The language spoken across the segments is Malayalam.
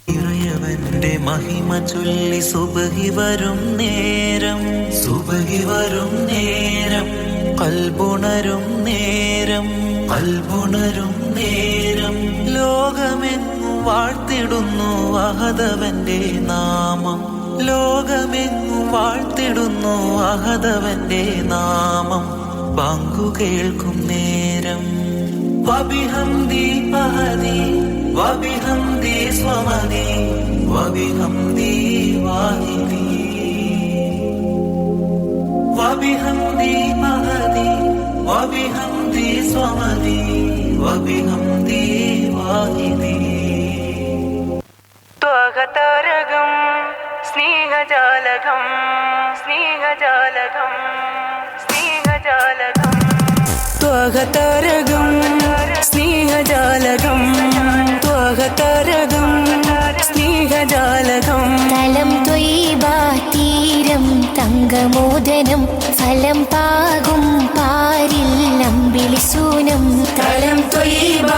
ഇറയവന്റെ മഹിമ ചൊല്ലി സുബഹി വരും നേരം, സുബഹി വരും നേരം, കൽബുണരും നേരം, കൽബുണരും നേരം. ലോകമെങ്ങും വാഴ്ത്തിടുന്നു അഹദവന്റെ നാമം, ലോകമെങ്ങും വാഴ്ത്തിടുന്നു അഹദവന്റെ നാമം. ബാങ്കു കേൾക്കും നേരം വബിഹംദി അഹദി വബിഹംദി സ്വമദി വബിഹംദി വാഹിദി വബിഹംദി അഹദി വബിഹംദി സ്വമദി വബിഹംദി വാഹിദി. ത്വകതാരകം സ്നേഹജാലകം, സ്നേഹജാലകം, സ്നേഹജാലകം. ത്വകതാരകം സ്നേഹജാലകം, ത്വകതാരകം സ്നേഹജാലകം. തലം ത്വയ്ബ തീരം തങ്കമോദനം, ഫലം പാകും പാരിൽ അമ്പിളിസൂനം. തലം ത്വയ്ബ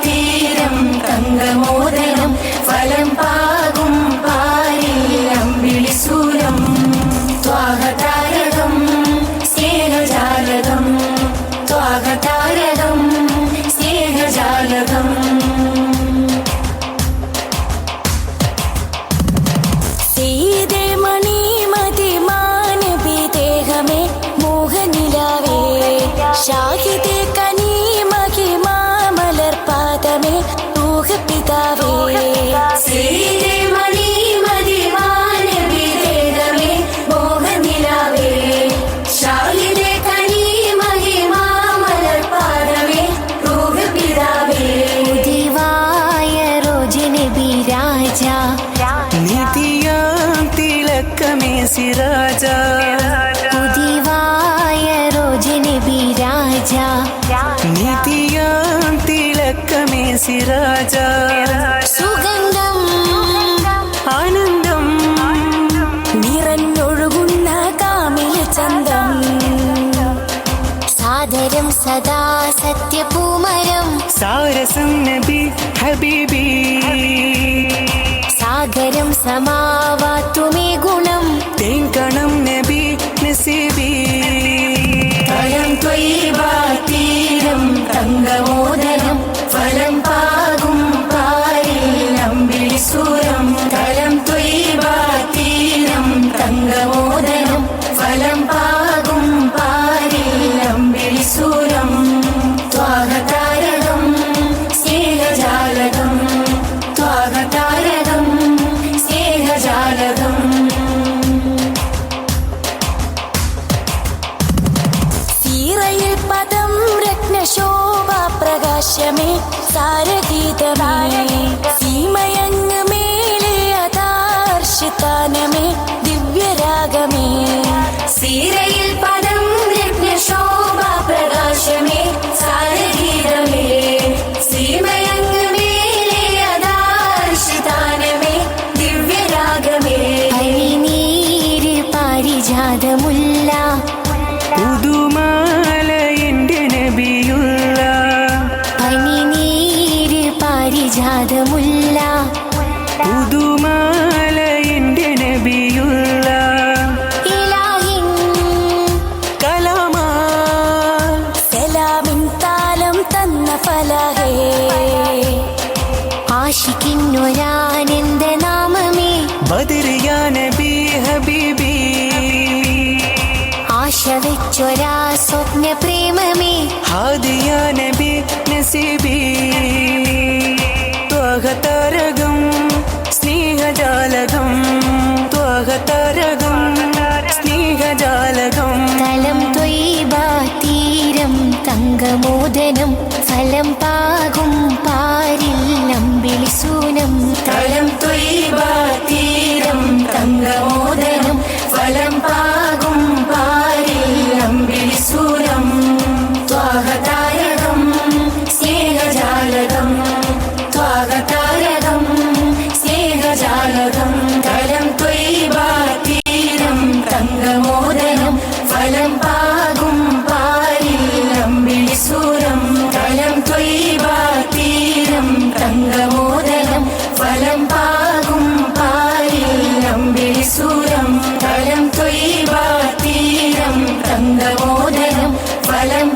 തീരം തങ്കമോദനം, ഫലം പാകും പാരിൽ അമ്പിളിസൂനം. ത്വകതാരകം സ്നേഹജാലകം, ത്വകതാരകം സ്നേഹജാലകം. സീതേ മണിമതി മാനവി ദേഹമേ മോഹനിലാവേ, ഷാഹിദേ കനിമകി മാമലർ പാദമേ ൂഹപിതാവേ. സീതേ മണിമതി മാനവി ദേഹമേ മോഹനിലാവേ, ഷാഹിദേ കനിമകി മാമലർ പാദമേ ൂഹപിതാവേ. ഉദിവായ റോജിന് ബിരാജ, നിധിയാം തിലക്കമേ സിരാജ. ഉദിവായ റോജിന് ബിരാജ, നിധിയാം തിലക്കമേ സിരാജ. സുഗന്ധം ആനന്ദം നിറഞ്ഞൊഴുകുന്ന കാമില ചന്തം. സാദരം സദാ സത്യപൂമരം, സാരസം നബി ഹബീബി. സാഗരം സമാവാത്തുമേ ഗുണം, തേങ്കണം നബി നസീബി. തലം ത്വയ്ബ തീരം തങ്കമോദനം, ഫലം പാകും പാരിൽ അമ്പിളിസൂരം. തലം ത്വയ്ബ തീരം തങ്കമോദനം, ഫലം പാകും പാരിൽ അമ്പിളിസൂരം. ത്വകതാരകം സ്നേഹജാലകം, ത്വകതാരകം സ്നേഹജാലകം. സീറയിൽ പദം രത്നശോഭാ പ്രകാശമേ സാരഗീതമേ. സീമയങ്ങ് മേലെ അതാർഷിതാനമേ ദിവ്യരാഗമേ. സീരയിൽ പദം രത്നശോഭാ പ്രകാശമേ സാരഗീതമേ. സീമയങ്ങ് മേലെ അദാർശിതാനമേ ദിവ്യരാഗമേ. അഴിനീര് പാരിജാതമുല്ല, പുതുമാല എന്റെ നബിയുള്ള. പനിനീര് പാരിജാതമുല്ല, പുതുമാല എന്റെ നബിയുള്ള. ഇലാഹിൻ കലാമാ സലാമിൻ താലം തന്ന ഫലഹേ. ആശിക്കിന്നൊരാനന്ദ നാമമേ, ബദരിയാ നബി ഹബീബി. ആശ വെച്ചൊരാ സ്വപ്ന പ്രേമമേ, ഹാദിയാ നബി നസീബി. ത്വകതാരകം സ്നേഹജാലകം, ത്വകതാരകം സ്നേഹജാലകം. തലം ത്വയ്ബ തീരം തങ്കമോദനം, ഫലം പാകും പാരിൽ അമ്പിളിസൂനം. തലം ത്വയ്ബ തീരം തങ്കമോദനം, ഫലം പാകും പാരിൽ അമ്പിളിസൂരം. ത്വകതാരകം സ്നേഹജാലകം, ത്വകതാരകം സ്നേഹജാലകം. തലം ത്വയ്ബ തീരം തങ്കമോദനം, ഫലം പാകും പാരിൽ അമ്പിളിസൂരം. തലം ത്വയ്ബ തീരം തങ്കമോദനം, ഫലം പാകും ഫലം